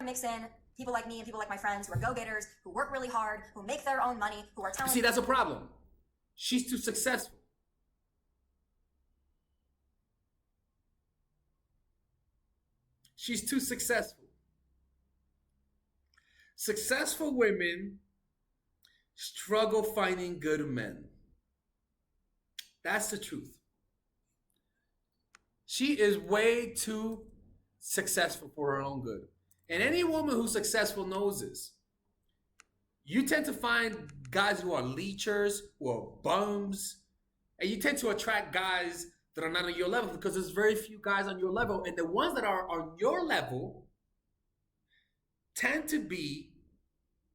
mix in people like me and people like my friends who are go-getters, who work really hard, who make their own money, who are talented. See, that's a problem. She's too successful. She's too successful. Successful women struggle finding good men. That's the truth. She is way too successful for her own good. And any woman who's successful knows this. You tend to find guys who are leechers, who are bums, and you tend to attract guys that are not on your level because there's very few guys on your level. And the ones that are on your level tend to be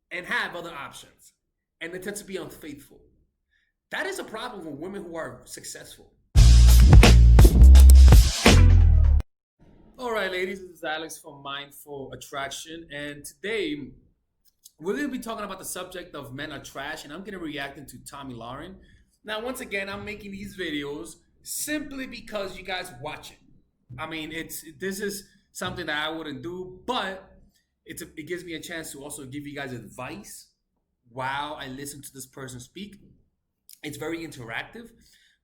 and have other options. And they tend to be unfaithful. That is a problem with women who are successful. All right, ladies, this is Alex from Mindful Attraction. And today, we're going to be talking about the subject of men are trash. And I'm going to react to Tomi Lahren. Now, once again, I'm making these videos simply because you guys watch it. I mean, this is something that I wouldn't do, but it gives me a chance to also give you guys advice while I listen to this person speak. It's very interactive.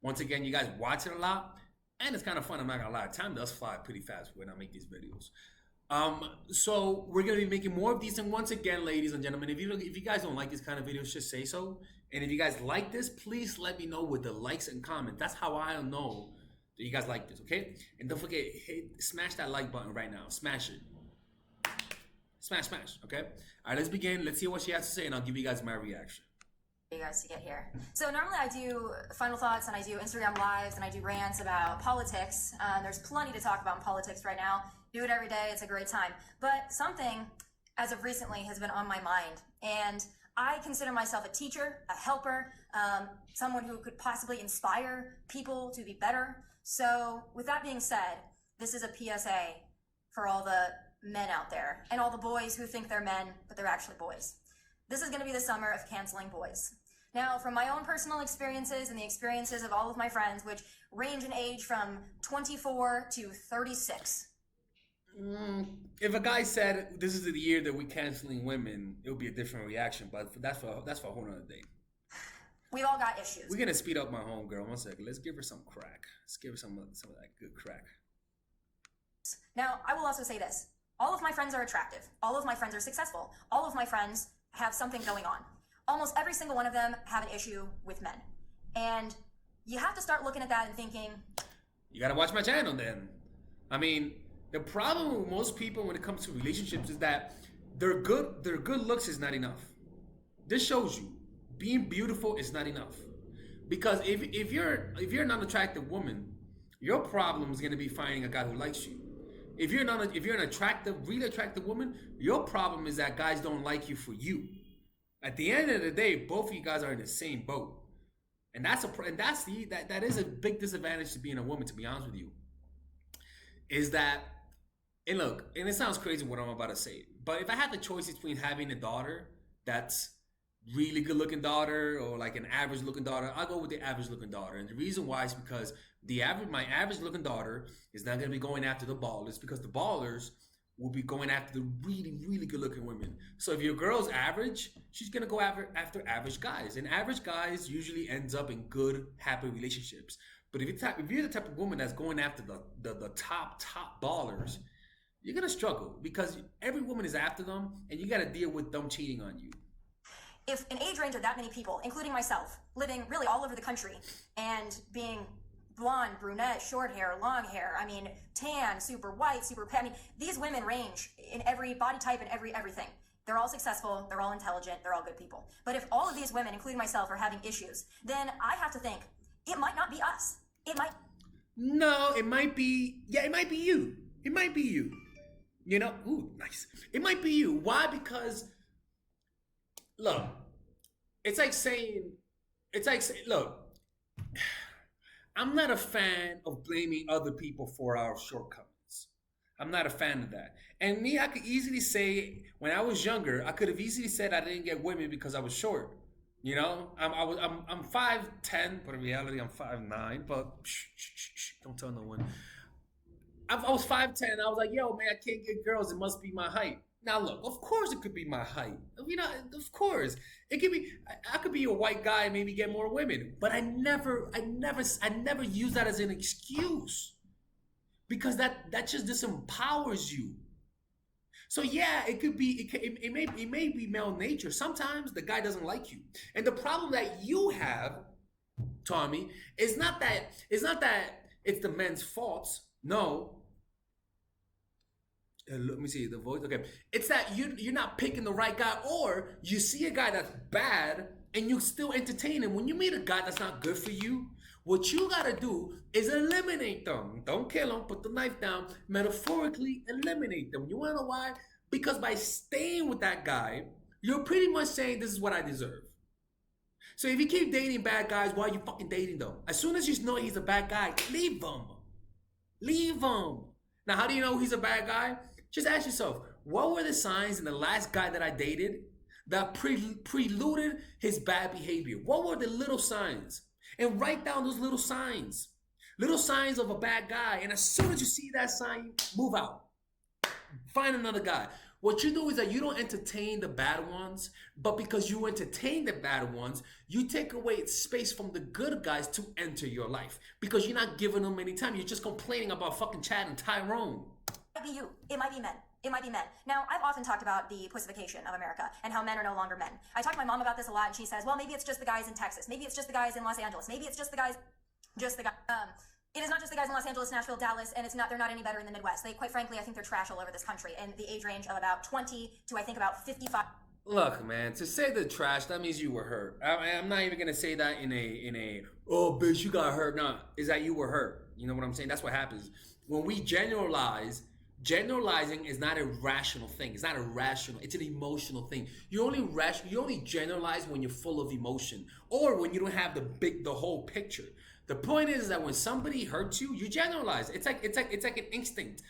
Once again, you guys watch it a lot, and it's kind of fun. I'm not gonna lie, time does fly pretty fast when I make these videos. So we're gonna be making more of these. And once again, ladies and gentlemen, if you guys don't like this kind of videos, just say so. And if you guys like this, please let me know with the likes and comments. That's how I'll know that you guys like this, okay? And don't forget, smash that like button right now. Smash it. Smash, okay? All right, let's begin. Let's see what she has to say, and I'll give you guys my reaction. You guys to get here. So normally I do final thoughts and I do Instagram lives and I do rants about politics. There's plenty to talk about in politics right now. Do it every day. It's a great time. But something as of recently has been on my mind, and I consider myself a teacher, a helper, someone who could possibly inspire people to be better. So with that being said, this is a PSA for all the men out there and all the boys who think they're men, but they're actually boys. This is going to be the summer of canceling boys. Now, from my own personal experiences and the experiences of all of my friends, which range in age from 24 to 36. If a guy said this is the year that we're canceling women, it would be a different reaction. But that's for a whole nother day. We've all got issues. We're gonna speed up my homegirl. 1 second. Let's give her some crack. Let's give her some of that good crack. Now, I will also say this: all of my friends are attractive. All of my friends are successful. All of my friends have something going on. Almost every single one of them have an issue with men, and you have to start looking at that and thinking, you gotta watch my channel then. I mean, the problem with most people when it comes to relationships is that their good looks is not enough. This shows you being beautiful is not enough. Because if you're an unattractive woman, your problem is gonna be finding a guy who likes you. If you're an attractive, really attractive woman, your problem is that guys don't like you for you. At the end of the day, both of you guys are in the same boat, and that is a big disadvantage to being a woman. To be honest with you, is that, and look, and it sounds crazy what I'm about to say, but if I had the choice between having a daughter that's really good looking daughter or like an average looking daughter, I'll go with the average looking daughter. And the reason why is because my average looking daughter is not going to be going after the ballers, because the ballers will be going after the really, really good looking women. So if your girl's average, she's going to go after average guys. And average guys usually ends up in good, happy relationships. But if you're the type of woman that's going after the top ballers, you're going to struggle because every woman is after them and you got to deal with them cheating on you. If an age range of that many people, including myself, living really all over the country and being blonde, brunette, short hair, long hair, I mean, tan, super white, super pale, I mean, these women range in every body type and everything. They're all successful, they're all intelligent, they're all good people. But if all of these women, including myself, are having issues, then I have to think, it might not be us. It might... No, it might be... Yeah, it might be you. It might be you. You know? Ooh, nice. It might be you. Why? Because... Look, it's like saying, look, I'm not a fan of blaming other people for our shortcomings. I'm not a fan of that. And me, I could easily say, when I was younger, I could have easily said I didn't get women because I was short. You know, I'm 5'10", but in reality I'm 5'9". But shh, don't tell no one. I was 5'10". I was like, yo, man, I can't get girls. It must be my height. Now look, of course it could be my height. Of course it could be. I could be a white guy and maybe get more women, but I never use that as an excuse, because that just disempowers you. So yeah, it could be. It may be male nature. Sometimes the guy doesn't like you, and the problem that you have, Tommy, is not that it's the men's faults. No. Let me see the voice. Okay, it's that you're not picking the right guy, or you see a guy that's bad and you still entertain him. When you meet a guy that's not good for you, what you gotta do is eliminate them. Don't kill them. Put the knife down. Metaphorically, eliminate them. You wanna know why? Because by staying with that guy, you're pretty much saying this is what I deserve. So if you keep dating bad guys, why are you fucking dating them? As soon as you know he's a bad guy, leave him. Leave him. Now, how do you know he's a bad guy? Just ask yourself, what were the signs in the last guy that I dated that preluded his bad behavior? What were the little signs? And write down those little signs. Little signs of a bad guy. And as soon as you see that sign, move out. Find another guy. What you do is that you don't entertain the bad ones, but because you entertain the bad ones, you take away space from the good guys to enter your life. Because you're not giving them any time. You're just complaining about fucking Chad and Tyrone. It might be you. It might be men. It might be men. Now, I've often talked about the pussification of America and how men are no longer men. I talk to my mom about this a lot, and she says, well, maybe it's just the guys in Texas. Maybe it's just the guys in Los Angeles. Maybe it's just the guys, it is not just the guys in Los Angeles, Nashville, Dallas, and they're not any better in the Midwest. Quite frankly, I think they're trash all over this country, in the age range of about 20 to, I think, about 55. Look, man, to say the trash, that means you were hurt. I'm not even gonna say that in a oh bitch, you got hurt. No, is that you were hurt. You know what I'm saying? That's what happens when we generalize. Generalizing is not a rational thing. It's not irrational. It's an emotional thing. You only generalize when you're full of emotion, or when you don't have the whole picture. The point is that when somebody hurts you, you generalize. It's like an instinct.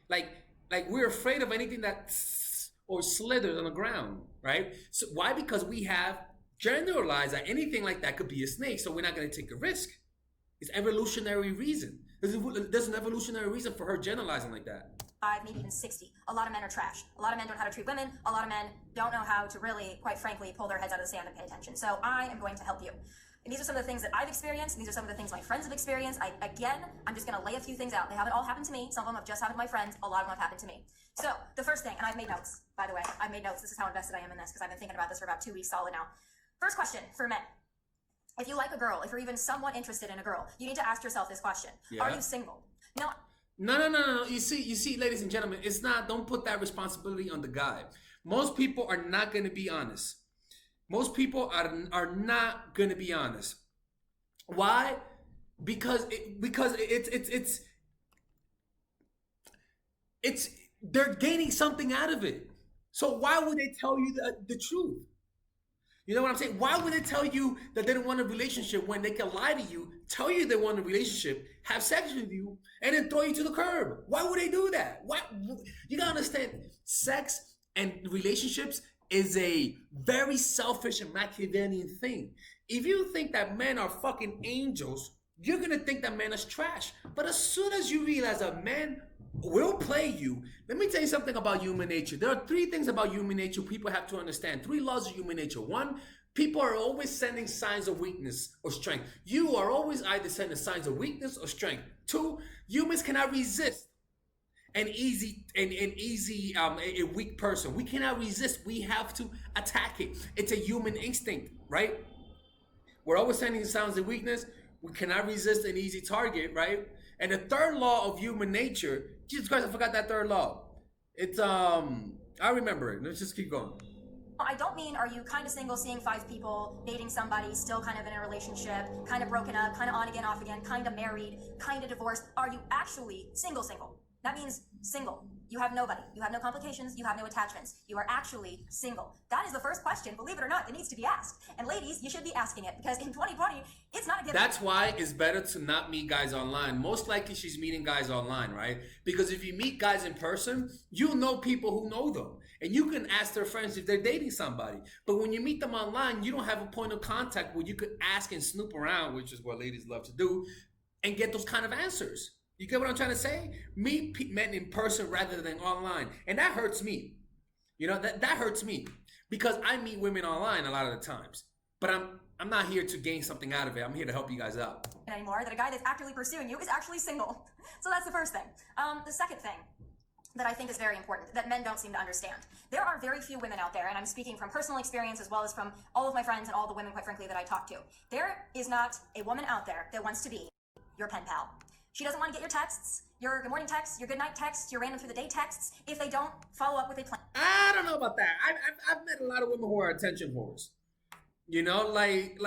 Like we're afraid of anything that or slithers on the ground, right? So why? Because we have generalized that anything like that could be a snake, so we're not going to take a risk. It's evolutionary reason. There's an evolutionary reason for her generalizing like that. Maybe even 60. A lot of men are trash. A lot of men don't know how to treat women. A lot of men don't know how to really, quite frankly, pull their heads out of the sand and pay attention. So I am going to help you. And these are some of the things that I've experienced. And these are some of the things my friends have experienced. I'm just going to lay a few things out. They haven't all happened to me. Some of them have just happened to my friends. A lot of them have happened to me. So the first thing, and I've made notes, by the way. I've made notes. This is how invested I am in this, because I've been thinking about this for about 2 weeks solid now. First question for men. If you like a girl, if you're even somewhat interested in a girl, you need to ask yourself this question. Yeah. Are you single? No. No. You see, ladies and gentlemen, it's not. Don't put that responsibility on the guy. Most people are not going to be honest. Most people are not going to be honest. Why? Because it's they're gaining something out of it. So why would they tell you the truth? You know what I'm saying? Why would they tell you that they don't want a relationship when they can lie to you, tell you they want a relationship, have sex with you, and then throw you to the curb? Why would they do that? Why? You gotta understand, sex and relationships is a very selfish and Machiavellian thing. If you think that men are fucking angels, you're gonna think that men is trash. But as soon as you realize that men will play you, let me tell you something about human nature. There are 3 things about human nature people have to understand. 3 laws of human nature. 1, people are always sending signs of weakness or strength. You are always either sending signs of weakness or strength. 2, humans cannot resist a weak person. We cannot resist. We have to attack it. It's a human instinct, right? We're always sending signs of weakness. We cannot resist an easy target, right? And the 3rd law of human nature, Jesus Christ, I forgot that 3rd law. It's, I remember it. Let's just keep going. I don't mean, are you kind of single, seeing 5 people, dating somebody, still kind of in a relationship, kind of broken up, kind of on again, off again, kind of married, kind of divorced. Are you actually single? That means single. You have nobody. You have no complications. You have no attachments. You are actually single. That is the first question, believe it or not, that needs to be asked. And ladies, you should be asking it, because in 2020, it's not a given. That's why it's better to not meet guys online. Most likely she's meeting guys online, right? Because if you meet guys in person, you'll know people who know them. And you can ask their friends if they're dating somebody. But when you meet them online, you don't have a point of contact where you could ask and snoop around, which is what ladies love to do, and get those kind of answers. You get what I'm trying to say? Meet men in person rather than online. And that hurts me. You know, that hurts me. Because I meet women online a lot of the times. But I'm not here to gain something out of it. I'm here to help you guys out. Anymore, that a guy that's actively pursuing you is actually single. So that's the first thing. The second thing that I think is very important, that men don't seem to understand. There are very few women out there, and I'm speaking from personal experience as well as from all of my friends and all the women, quite frankly, that I talk to. There is not a woman out there that wants to be your pen pal. She doesn't want to get your texts, your good morning texts, your good night texts, your random through the day texts, if they don't follow up with a plan. I don't know about that. I've met a lot of women who are attention whores. You know, I've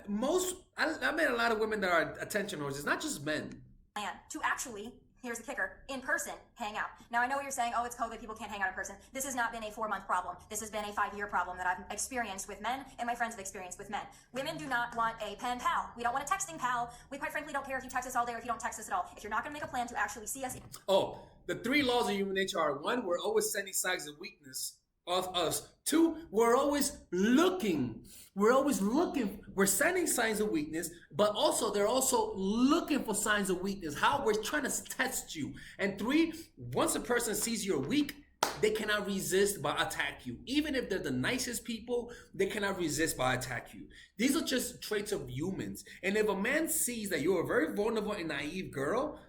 met a lot of women that are attention whores. It's not just men. Plan to actually, here's the kicker, in person, hang out. Now, I know what you're saying, oh, it's COVID, people can't hang out in person. This has not been a 4-month problem. This has been a 5-year problem that I've experienced with men, and my friends have experienced with men. Women do not want a pen pal. We don't want a texting pal. We quite frankly don't care if you text us all day or if you don't text us at all. If you're not going to make a plan to actually see us. Oh, the 3 laws of human nature are: 1, we're always sending signs of weakness of us. 2, we're always looking. We're sending signs of weakness, but also they're also looking for signs of weakness. How we're trying to test you. And 3, once a person sees you're weak, they cannot resist but attack you. Even if they're the nicest people, they cannot resist but attack you. These are just traits of humans. And if a man sees that you're a very vulnerable and naive girl,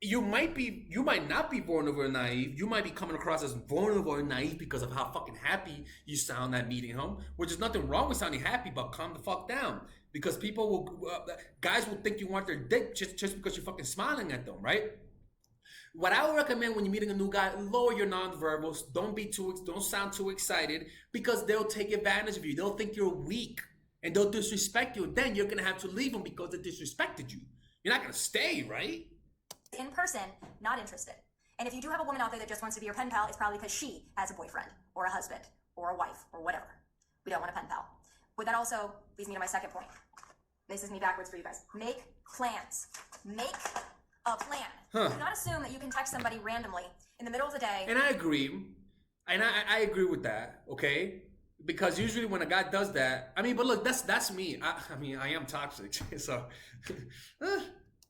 you might not be vulnerable and naive. You might be coming across as vulnerable and naive because of how fucking happy you sound at meeting him, which is nothing wrong with sounding happy, but calm the fuck down. Because guys will think you want their dick just because you're fucking smiling at them, right? What I would recommend when you're meeting a new guy, lower your nonverbals. Don't sound too excited, because they'll take advantage of you. They'll think you're weak and they'll disrespect you. And then you're gonna have to leave them because they disrespected you. You're not gonna stay, right? In person, not interested. And if you do have a woman out there that just wants to be your pen pal, it's probably because she has a boyfriend or a husband or a wife or whatever. We don't want a pen pal. But that also leads me to my second point. This is me backwards for you guys. Make plans. Make a plan. Do not assume that you can text somebody randomly in the middle of the day. And I agree. And I agree with that, okay? Because usually when a guy does that, but look, that's me. I am toxic, so...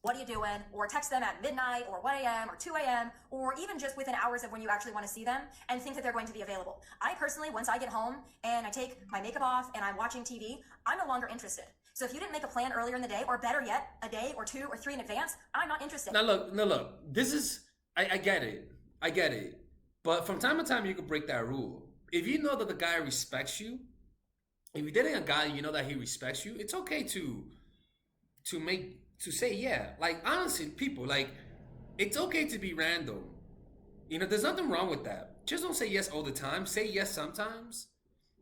What are you doing? Or text them at midnight or 1 a.m. or 2 a.m. or even just within hours of when you actually want to see them and think that they're going to be available. I personally, once I get home and I take my makeup off and I'm watching TV, I'm no longer interested. So if you didn't make a plan earlier in the day, or better yet, a day or 2 or 3 in advance, I'm not interested. Now look, this is, I get it. But from time to time, you could break that rule. If you know that the guy respects you, if you're dating a guy, you know that he respects you, it's okay to say yeah. Like, honestly, people, like, it's okay to be random. You know, there's nothing wrong with that. Just don't say yes all the time. Say yes sometimes.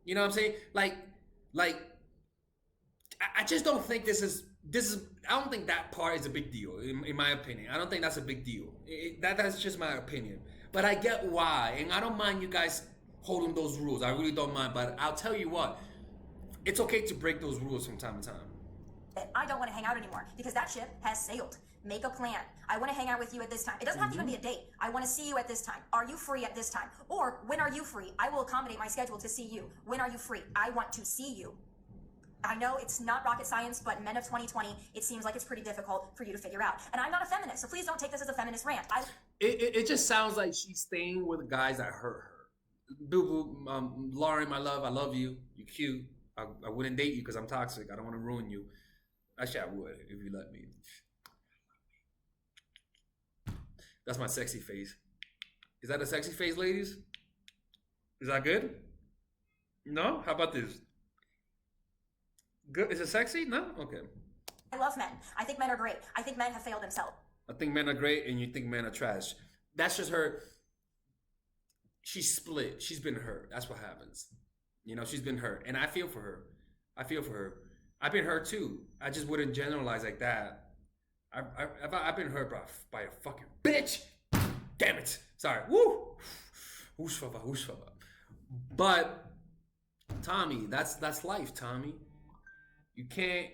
You know what I'm saying? Like, I just don't think this is, I don't think that part is a big deal, in my opinion. I don't think that's a big deal. That's just my opinion. But I get why, and I don't mind you guys holding those rules. I really don't mind, but I'll tell you what, it's okay to break those rules from time to time. I don't want to hang out anymore because that ship has sailed. Make a plan. I want to hang out with you at this time. It doesn't have to even be a date. I want to see you at this time. Are you free at this time? Or when are you free? I will accommodate my schedule to see you. When are you free? I want to see you. I know it's not rocket science, but men of 2020, it seems like it's pretty difficult for you to figure out. And I'm not a feminist, so please don't take this as a feminist rant. It just sounds like she's staying with guys that hurt her. Boo boo, Lauren, my love, I love you. You're cute. I wouldn't date you because I'm toxic. I don't want to ruin you. Actually, I would if you let me. That's my sexy face. Is that a sexy face, ladies? Is that good? No? How about this? Good? Is it sexy? No? Okay. I love men. I think men are great. I think men have failed themselves. I think men are great and you think men are trash. That's just her. She's split. She's been hurt. That's what happens. You know, she's been hurt. And I feel for her. I've been hurt too. I just wouldn't generalize like that. I've been hurt by a fucking bitch. Damn it. Sorry. Woo. Whoosh. But Tommy, that's life, Tommy. You can't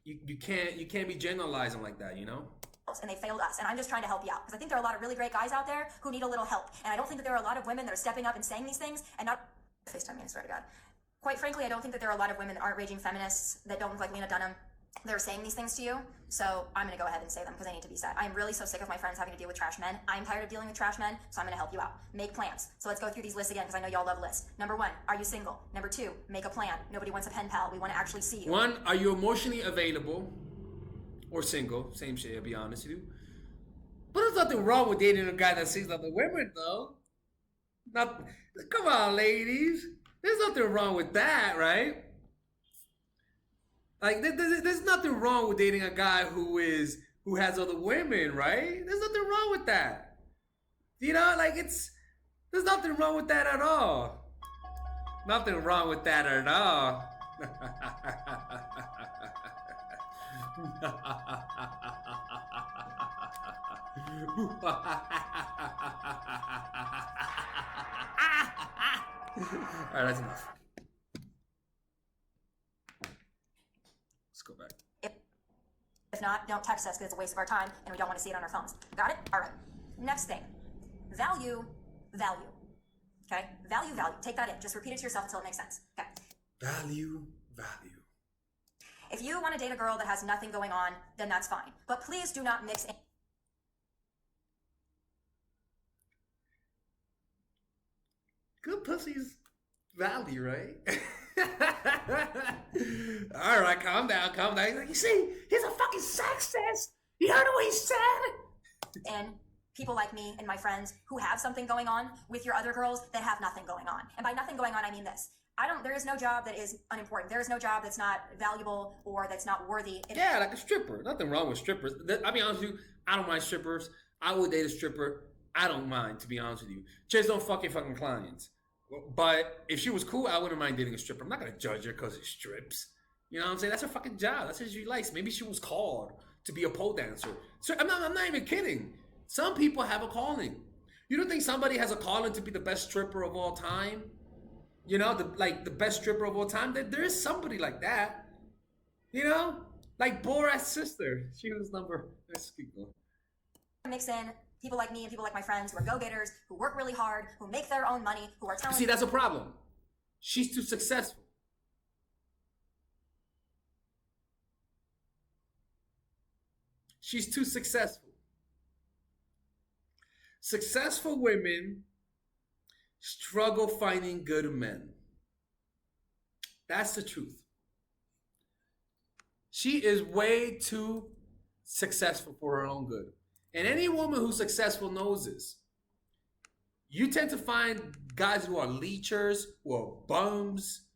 be generalizing like that, you know? And they failed us, and I'm just trying to help you out because I think there are a lot of really great guys out there who need a little help, and I don't think that there are a lot of women that are stepping up and saying these things and not FaceTime me, I swear to God. Quite frankly, I don't think that there are a lot of women that aren't raging feminists that don't look like Lena Dunham they're saying these things to you, so I'm gonna go ahead and say them because they need to be said. I'm really so sick of my friends having to deal with trash men. I'm tired of dealing with trash men, so I'm gonna help you out. Make plans. So let's go through these lists again because I know y'all love lists. Number 1, are you single? Number 2, make a plan. Nobody wants a pen pal. We want to actually see you. 1, are you emotionally available or single? Same shit, I'll be honest with you. But there's nothing wrong with dating a guy that sees other women, though. Come on, ladies. There's nothing wrong with that, right? Like, there's nothing wrong with dating a guy who has other women, right? There's nothing wrong with that. You know, like there's nothing wrong with that at all. Nothing wrong with that at all. All right, that's enough. Let's go back. If not, don't text us because it's a waste of our time and we don't want to see it on our phones. Got it? All right. Next thing. Value. Okay? Value. Take that in. Just repeat it to yourself until it makes sense. Okay. Value. If you want to date a girl that has nothing going on, then that's fine. But please do not mix in. Good pussy's value, right? All right, calm down. He's like, you see, he's a fucking sexist. You heard what he said? And people like me and my friends who have something going on with your other girls that have nothing going on. And by nothing going on, I mean this. There is no job that is unimportant. There is no job that's not valuable or that's not worthy. Yeah, like a stripper. Nothing wrong with strippers. I'll be honest with you, I don't mind strippers. I would date a stripper. I don't mind, to be honest with you. Just don't fuck your fucking clients. But if she was cool, I wouldn't mind dating a stripper. I'm not going to judge her because it strips. You know what I'm saying? That's her fucking job. That's what she likes. Maybe she was called to be a pole dancer. So I'm not even kidding. Some people have a calling. You don't think somebody has a calling to be the best stripper of all time? You know, the best stripper of all time? There is somebody like that. You know? Like Borat's sister. She was let's keep going. Mix in people like me and people like my friends who are go-getters, who work really hard, who make their own money, who are talented. See, that's a problem. She's too successful. She's too successful. Successful women struggle finding good men. That's the truth. She is way too successful for her own good. And any woman who's successful knows this. You tend to find guys who are leechers, who are bums,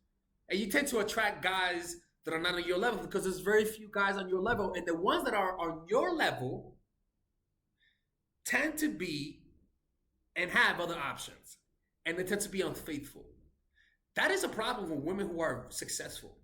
and you tend to attract guys that are not on your level because there's very few guys on your level. And the ones that are on your level tend to be and have other options. And they tend to be unfaithful. That is a problem with women who are successful.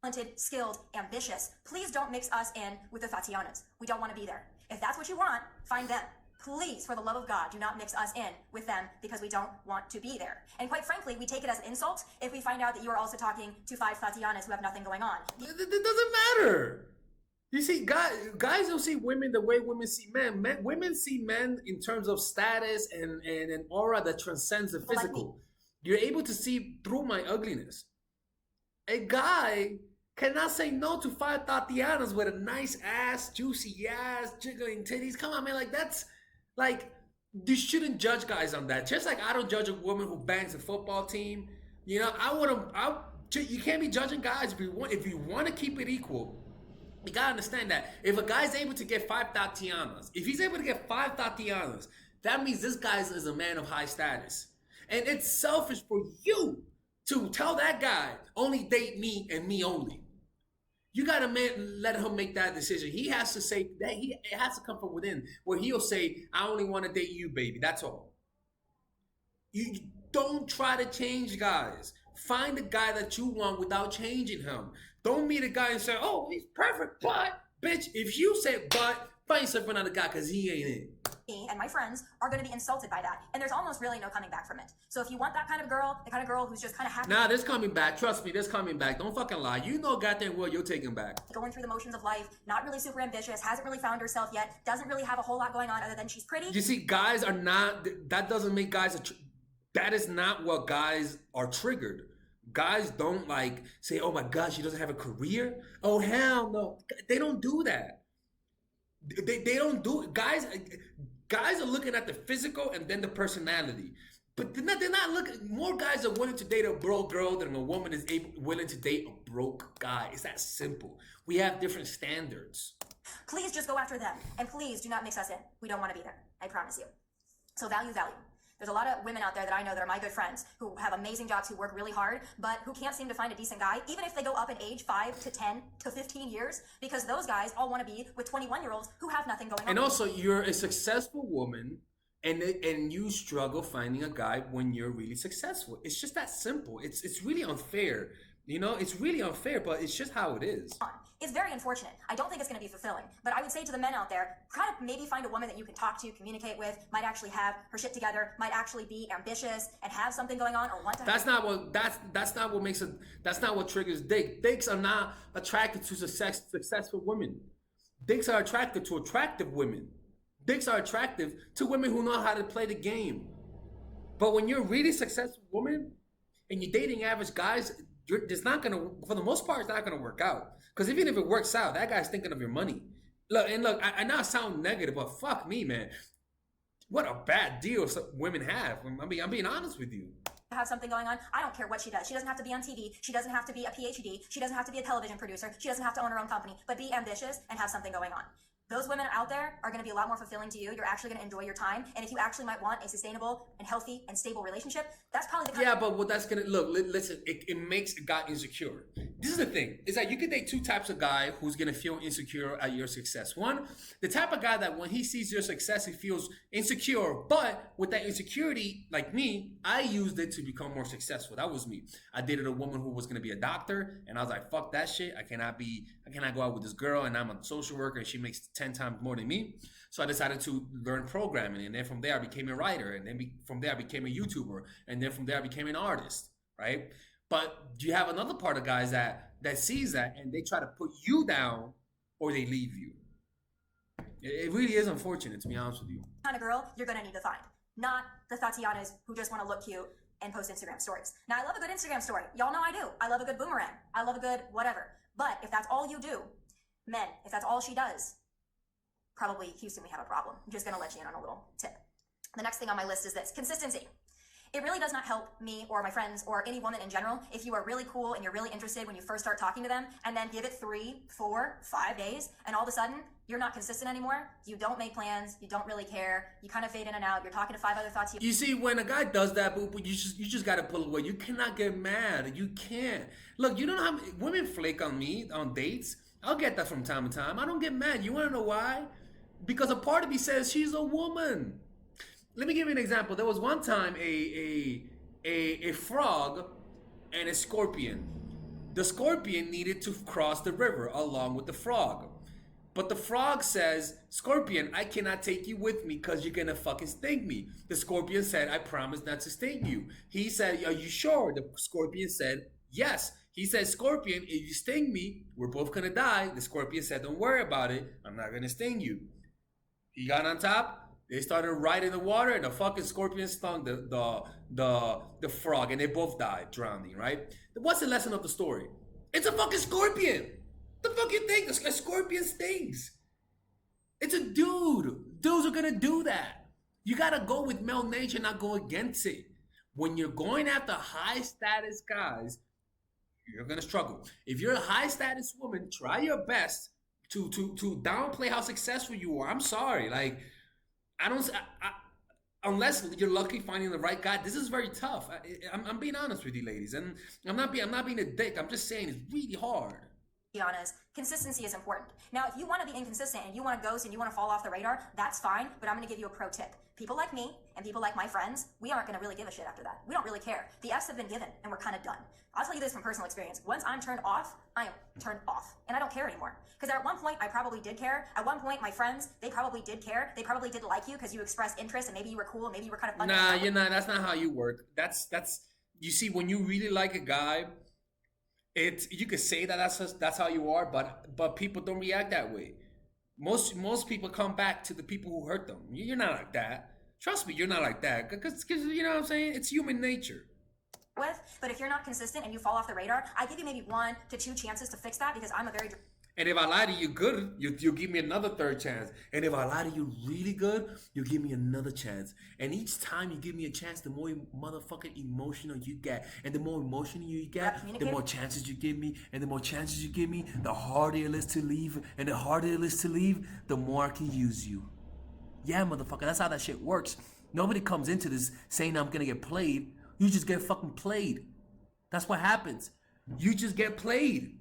Talented, skilled, ambitious. Please don't mix us in with the Tatianas. We don't want to be there. If that's what you want, find them. Please, for the love of God, do not mix us in with them because we don't want to be there. And quite frankly, we take it as an insult if we find out that you are also talking to 5 Tatianas who have nothing going on. It doesn't matter. You see, guys don't see women the way women see men. Women see men in terms of status and an aura that transcends the physical. You're able to see through my ugliness. A guy cannot say no to 5 Tatianas with a nice ass, juicy ass, jiggling titties. Come on, man. Like, that's like, you shouldn't judge guys on that. Just like I don't judge a woman who bangs a football team. You know, you can't be judging guys if you want to keep it equal. You gotta understand that if a guy's able to get 5 Tatianas, if he's able to get 5 Tatianas, that means this guy is a man of high status. And it's selfish for you to tell that guy, only date me and me only. You gotta let him make that decision. He has to say that it has to come from within, where he'll say, I only want to date you, baby. That's all. You don't try to change guys. Find the guy that you want without changing him. Don't meet a guy and say, oh, he's perfect, but, bitch, if you say but, find yourself another guy because he ain't it. Me and my friends are going to be insulted by that. And there's almost really no coming back from it. So if you want that kind of girl, the kind of girl who's just kind of happy. Nah, there's coming back. Trust me, there's coming back. Don't fucking lie. You know goddamn well you're taking back. Going through the motions of life, not really super ambitious, hasn't really found herself yet, doesn't really have a whole lot going on other than she's pretty. You see, guys are not, that doesn't make guys That is not what guys are triggered. Guys don't like say, "Oh my God, she doesn't have a career." Oh hell no, they don't do that. They don't do it. Guys are looking at the physical and then the personality. But they're not looking. More guys are willing to date a broke girl than a woman is willing to date a broke guy. It's that simple. We have different standards. Please just go after them. And please do not mix us in. We don't want to be there. I promise you. So value. There's a lot of women out there that I know that are my good friends who have amazing jobs, who work really hard, but who can't seem to find a decent guy, even if they go up in age 5 to 10 to 15 years, because those guys all want to be with 21-year-olds who have nothing going on. And also, you're a successful woman, and you struggle finding a guy when you're really successful. It's just that simple. It's really unfair. You know, it's really unfair, but it's just how it is. It's very unfortunate. I don't think it's going to be fulfilling. But I would say to the men out there, try to maybe find a woman that you can talk to, communicate with, might actually have her shit together, might actually be ambitious and have something going on, or want to. That's not what makes it. That's not what triggers dick. Dicks are not attracted to successful women. Dicks are attracted to attractive women. Dicks are attractive to women who know how to play the game. But when you're a really successful woman and you're dating average guys, it's not gonna, for the most part, it's not gonna work out. Because even if it works out, that guy's thinking of your money. Look, I know I sound negative, but fuck me, man. What a bad deal some women have. I'm being honest with you. Have something going on. I don't care what she does. She doesn't have to be on TV. She doesn't have to be a PhD. She doesn't have to be a television producer. She doesn't have to own her own company, but be ambitious and have something going on. Those women out there are going to be a lot more fulfilling to you. You're actually going to enjoy your time. And if you actually might want a sustainable and healthy and stable relationship, that's probably the kind Yeah, but what that's going to, look, listen, it makes a guy insecure. This is the thing, is that you can date two types of guy who's going to feel insecure at your success. One, the type of guy that when he sees your success, he feels insecure. But with that insecurity, like me, I used it to become more successful. That was me. I dated a woman who was going to be a doctor, and I was like, fuck that shit. I cannot go out with this girl, and I'm a social worker, and she makes 10 times more than me. So I decided to learn programming, and then from there I became a writer, and then from there I became a YouTuber, and then from there I became an artist, right? But you have another part of guys that sees that, and they try to put you down, or they leave you. It really is unfortunate, to be honest with you. Kind of girl you're going to need to find. Not the Tatianas who just want to look cute and post Instagram stories. Now, I love a good Instagram story. Y'all know I do. I love a good boomerang. I love a good whatever. But if that's all you do, men, if that's all she does, probably Houston, we have a problem. I'm just going to let you in on a little tip. The next thing on my list is this: consistency. It really does not help me or my friends or any woman in general if you are really cool and you're really interested when you first start talking to them, and then give it 3, 4, 5 days, and all of a sudden you're not consistent anymore. You don't make plans. You don't really care. You kind of fade in and out. You're talking to 5 other thoughts. You see, when a guy does that, boo, you just got to pull away. You cannot get mad. You can't. Look, you don't know how many women flake on me on dates. I'll get that from time to time. I don't get mad. You want to know why? Because a part of me says she's a woman. Let me give you an example. There was one time a frog and a scorpion. The scorpion needed to cross the river along with the frog. But the frog says, "Scorpion, I cannot take you with me because you're going to fucking sting me." The scorpion said, "I promise not to sting you." He said, "Are you sure?" The scorpion said, "Yes." He said, "Scorpion, if you sting me, we're both going to die." The scorpion said, "Don't worry about it. I'm not going to sting you." He got on top. They started right in the water, and the fucking scorpion stung the frog, and they both died, drowning, right? What's the lesson of the story? It's a fucking scorpion. The fuck you think? A scorpion stings. It's a dude. Dudes are gonna do that. You gotta go with male nature, not go against it. When you're going after high status guys, you're gonna struggle. If you're a high status woman, try your best to downplay how successful you are. I'm sorry, like, unless you're lucky finding the right guy, this is very tough. I'm being honest with you, ladies, and I'm not being a dick. I'm just saying it's really hard. Be honest, consistency is important. Now, if you want to be inconsistent and you want to ghost and you want to fall off the radar, that's fine, but I'm going to give you a pro tip. People like me and people like my friends, we aren't going to really give a shit after that. We don't really care. The F's have been given and we're kind of done. I'll tell you this from personal experience. Once I'm turned off, I am turned off, and I don't care anymore. Because at one point, I probably did care. At one point, my friends, they probably did care. They probably did like you because you expressed interest and maybe you were cool, maybe you were kind of fun. Nah, you're not. That's not how you work. That's you see, when you really like a guy, you could say that that's how you are, but people don't react that way. Most people come back to the people who hurt them. You're not like that. Trust me, you're not like that. Because you know what I'm saying? It's human nature. With, but if you're not consistent and you fall off the radar, I give you maybe 1 to 2 chances to fix that because I'm a very. And if I lie to you good, you give me another 3rd chance. And if I lie to you really good, you give me another chance. And each time you give me a chance, the more motherfucking emotional you get. And the more emotional you get, the more chances you give me. And the more chances you give me, the harder it is to leave. And the harder it is to leave, the more I can use you. Yeah, motherfucker, that's how that shit works. Nobody comes into this saying I'm gonna get played. You just get fucking played. That's what happens. You just get played.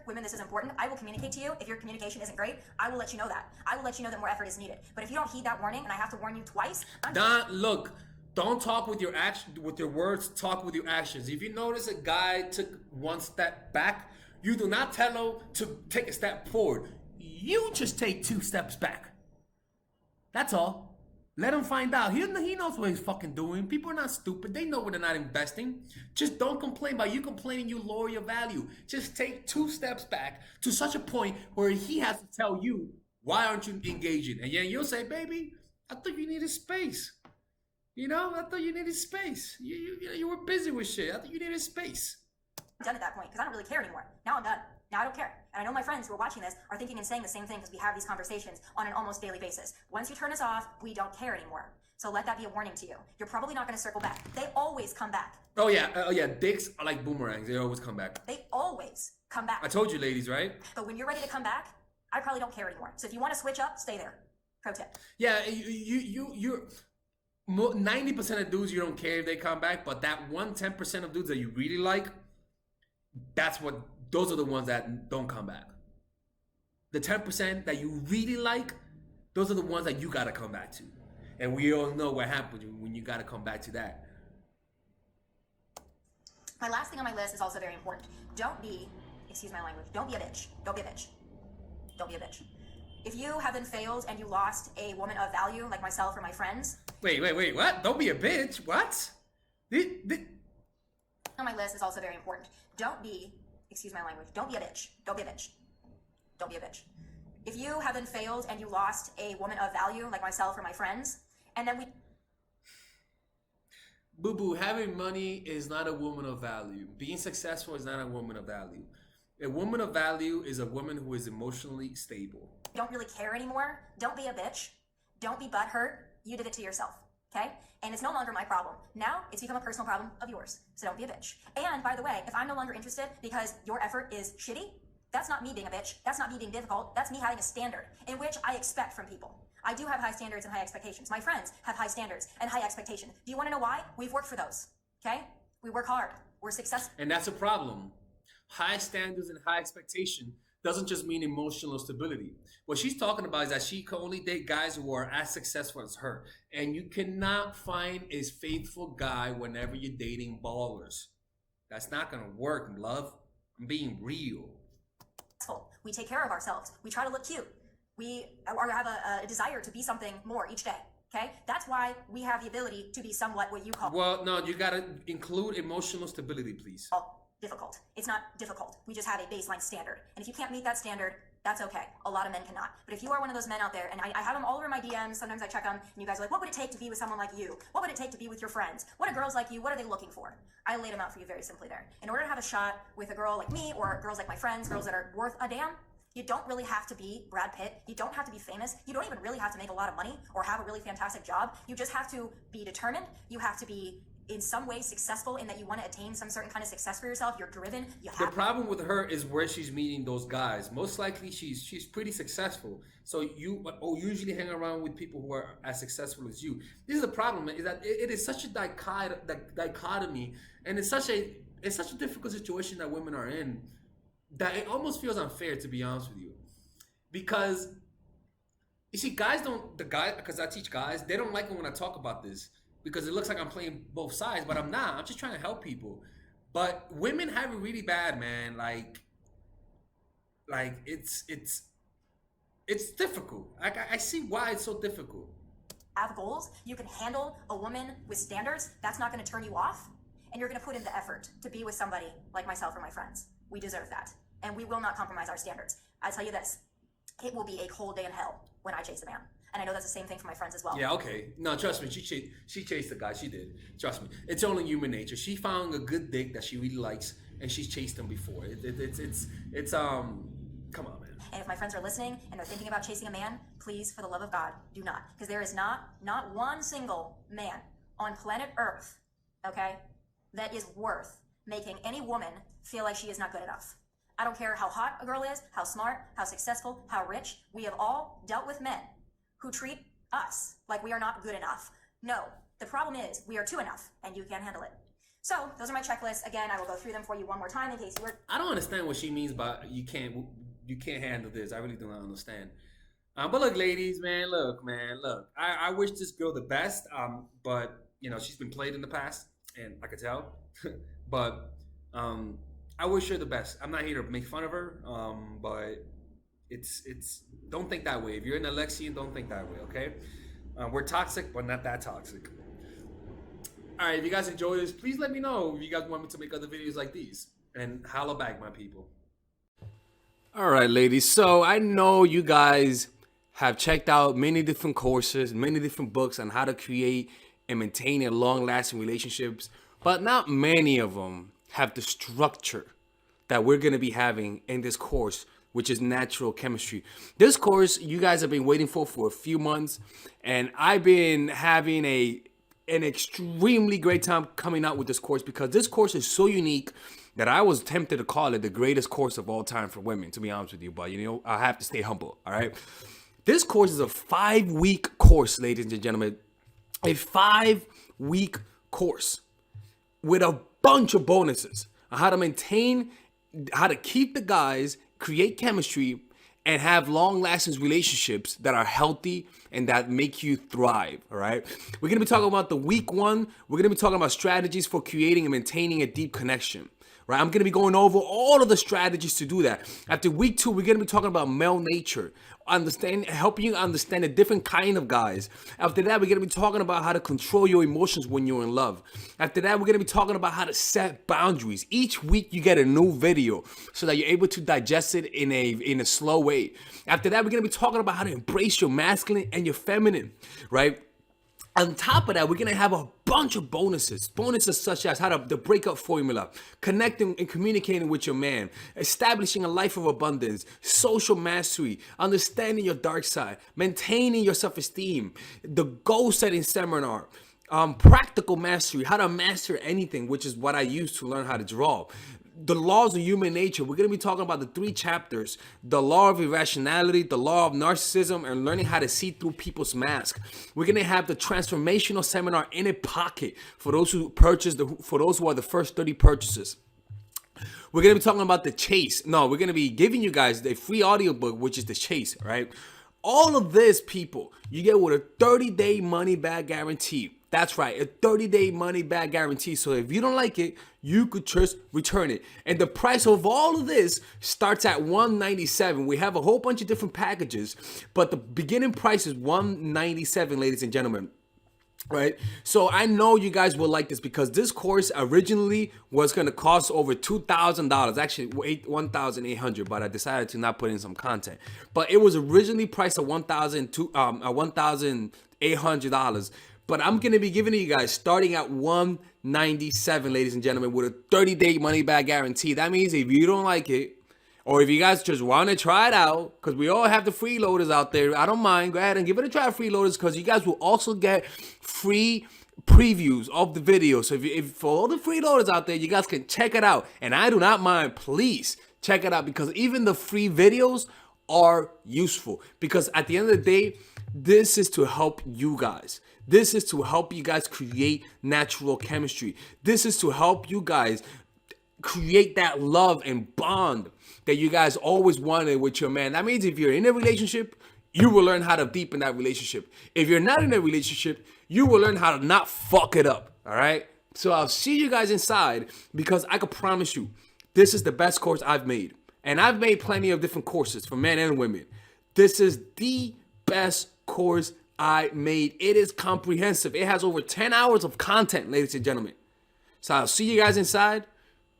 Women, this is important. I will communicate to you. If your communication isn't great, I will let you know that. I will let you know that more effort is needed. But if you don't heed that warning and I have to warn you twice, look, don't talk with your action, with your words, talk with your actions. If you notice a guy took 1 step back, you do not tell him to take a step forward. You just take 2 steps back. That's all. Let him find out. He knows what he's fucking doing. People are not stupid. They know when they're not investing. Just don't complain. By you complaining, you lower your value. Just take 2 steps back to such a point where he has to tell you, why aren't you engaging? And then you'll say, baby, I thought you needed space. You know, I thought you needed space. You were busy with shit. I thought you needed space. I'm done at that point because I don't really care anymore. Now I'm done. Now I don't care. And I know my friends who are watching this are thinking and saying the same thing because we have these conversations on an almost daily basis. Once you turn us off, we don't care anymore. So let that be a warning to you. You're probably not going to circle back. They always come back. Oh yeah, dicks are like boomerangs. They always come back. They always come back. I told you, ladies, right? But when you're ready to come back, I probably don't care anymore. So if you want to switch up, stay there. Pro tip. Yeah, you're 90% of dudes you don't care if they come back, but that 10% of dudes that you really like, those are the ones that don't come back. The 10% that you really like, those are the ones that you gotta come back to. And we all know what happens when you gotta come back to that. My last thing on my list is also very important. Don't be, excuse my language, don't be a bitch. Don't be a bitch. Don't be a bitch. If you haven't failed and you lost a woman of value like myself or my friends. Wait, what? Don't be a bitch? What? On my list is also very important. Don't be, excuse my language, don't be a bitch. Don't be a bitch. Don't be a bitch. If you haven't failed and you lost a woman of value like myself or my friends, and then we... Boo-boo, having money is not a woman of value. Being successful is not a woman of value. A woman of value is a woman who is emotionally stable. Don't really care anymore. Don't be a bitch. Don't be butthurt. You did it to yourself, okay? And it's no longer my problem. Now it's become a personal problem of yours. So don't be a bitch. And by the way, if I'm no longer interested because your effort is shitty, that's not me being a bitch. That's not me being difficult. That's me having a standard in which I expect from people. I do have high standards and high expectations. My friends have high standards and high expectations. Do you want to know why? We've worked for those, okay? We work hard. We're successful. And that's a problem. High standards and high expectation doesn't just mean emotional stability. What she's talking about is that she can only date guys who are as successful as her. And you cannot find a faithful guy whenever you're dating ballers. That's not going to work, love. I'm being real. We take care of ourselves. We try to look cute. We have a desire to be something more each day. Okay? That's why we have the ability to be somewhat what you call... Well, no, you got to include emotional stability, please. Difficult. It's not difficult. We just have a baseline standard. And if you can't meet that standard, that's okay. A lot of men cannot. But if you are one of those men out there, and I have them all over my DMs, sometimes I check them, and you guys are like, what would it take to be with someone like you? What would it take to be with your friends? What are girls like you? What are they looking for? I laid them out for you very simply there. In order to have a shot with a girl like me, or girls like my friends, girls that are worth a damn, you don't really have to be Brad Pitt. You don't have to be famous. You don't even really have to make a lot of money or have a really fantastic job. You just have to be determined. You have to be in some way successful in that you want to attain some certain kind of success for yourself. You're driven. The problem with her is where she's meeting those guys. Most likely she's pretty successful. So you usually hang around with people who are as successful as you. This is the problem, is that it is such a dichotomy, and it's such a difficult situation that women are in, that it almost feels unfair, to be honest with you. Because you see, because I teach guys, they don't like it when I talk about this, because it looks like I'm playing both sides, but I'm not. I'm just trying to help people. But women have it really bad, man. Like it's difficult. I see why it's so difficult. Have goals. You can handle a woman with standards. That's not going to turn you off. and you're going to put in the effort to be with somebody like myself or my friends, we deserve that. And we will not compromise our standards. I tell you this, it will be a cold day in hell when I chase a man. And I know that's the same thing for my friends as well. Yeah, okay. No, trust me. She chased the guy. She did. Trust me. It's only human nature. She found a good dick that she really likes, and she's chased him before. It's come on, man. And if my friends are listening and they're thinking about chasing a man, please, for the love of God, do not. Because there is not one single man on planet Earth, okay, that is worth making any woman feel like she is not good enough. I don't care how hot a girl is, how smart, how successful, how rich. We have all dealt with men who treat us like we are not good enough. No, the problem is we are too enough, and you can't handle it. So those are my checklists. Again, I will go through them for you one more time in case you were. I don't understand what she means by you can't handle this. I really do not understand. But look, ladies, man, look. I wish this girl the best. But you know she's been played in the past, and I could tell. But I wish her the best. I'm not here to make fun of her. But it's don't think that way. If you're an Alexian, don't think that way. Okay? We're toxic, but not that toxic. All right, if you guys enjoy this, please let me know if you guys want me to make other videos like these. And holla back, my people. All right, ladies. So I know you guys have checked out many different courses, many different books on how to create and maintain a long-lasting relationships, but not many of them have the structure that we're going to be having in this course, which is natural chemistry. This course you guys have been waiting for a few months, and I've been having an extremely great time coming out with this course because this course is so unique that I was tempted to call it the greatest course of all time for women, to be honest with you. But, you know, I have to stay humble, all right? This course is a 5-week course, ladies and gentlemen. A 5-week course with a bunch of bonuses on how to maintain, how to keep the guys, create chemistry, and have long-lasting relationships that are healthy and that make you thrive, all right? We're going to be talking about the week 1. We're going to be talking about strategies for creating and maintaining a deep connection, right? I'm going to be going over all of the strategies to do that. After week 2, we're going to be talking about male nature, helping you understand a different kind of guys. After that, we're going to be talking about how to control your emotions when you're in love. After that, we're going to be talking about how to set boundaries. Each week, you get a new video so that you're able to digest it in a slow way. After that, we're going to be talking about how to embrace your masculine and your feminine, right? On top of that, we're going to have a bunch of bonuses. Bonuses such as how the breakup formula, connecting and communicating with your man, establishing a life of abundance, social mastery, understanding your dark side, maintaining your self-esteem, the goal-setting seminar, practical mastery, how to master anything, which is what I use to learn how to draw. The laws of human nature. We're going to be talking about the 3 chapters, the law of irrationality, the law of narcissism, and learning how to see through people's masks. We're going to have the transformational seminar in a pocket for those who purchase, for those who are the first 30 purchases. We're going to be talking about the chase. No, we're going to be giving you guys the free audiobook, which is the chase, right? All of this, people, you get with a 30-day money-back guarantee. That's right, a 30-day money-back guarantee. So if you don't like it, you could just return it. And the price of all of this starts at $197. We have a whole bunch of different packages, but the beginning price is $197, ladies and gentlemen. Right, so I know you guys will like this because this course originally was going to cost over $2,000, actually $1,800, but I decided to not put in some content. But it was originally priced at $1,800. But I'm going to be giving you guys starting at $197, ladies and gentlemen, with a 30-day money-back guarantee. That means if you don't like it, or if you guys just want to try it out, because we all have the freeloaders out there, I don't mind. Go ahead and give it a try, freeloaders, because you guys will also get free previews of the video. So if for all the freeloaders out there, you guys can check it out. And I do not mind. Please check it out because even the free videos are useful. Because at the end of the day, this is to help you guys. This is to help you guys create natural chemistry. This is to help you guys create that love and bond that you guys always wanted with your man. That means if you're in a relationship, you will learn how to deepen that relationship. If you're not in a relationship, you will learn how to not fuck it up. All right? So I'll see you guys inside because I can promise you, this is the best course I've made. And I've made plenty of different courses for men and women. This is the best course I made. It is comprehensive. It has over 10 hours of content, ladies and gentlemen. So I'll see you guys inside,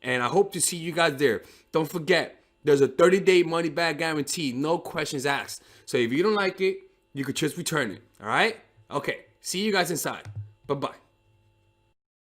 and I hope to see you guys there. Don't forget, there's a 30-day money-back guarantee, no questions asked. So if you don't like it, you could just return it, all right? Okay, see you guys inside. Bye-bye.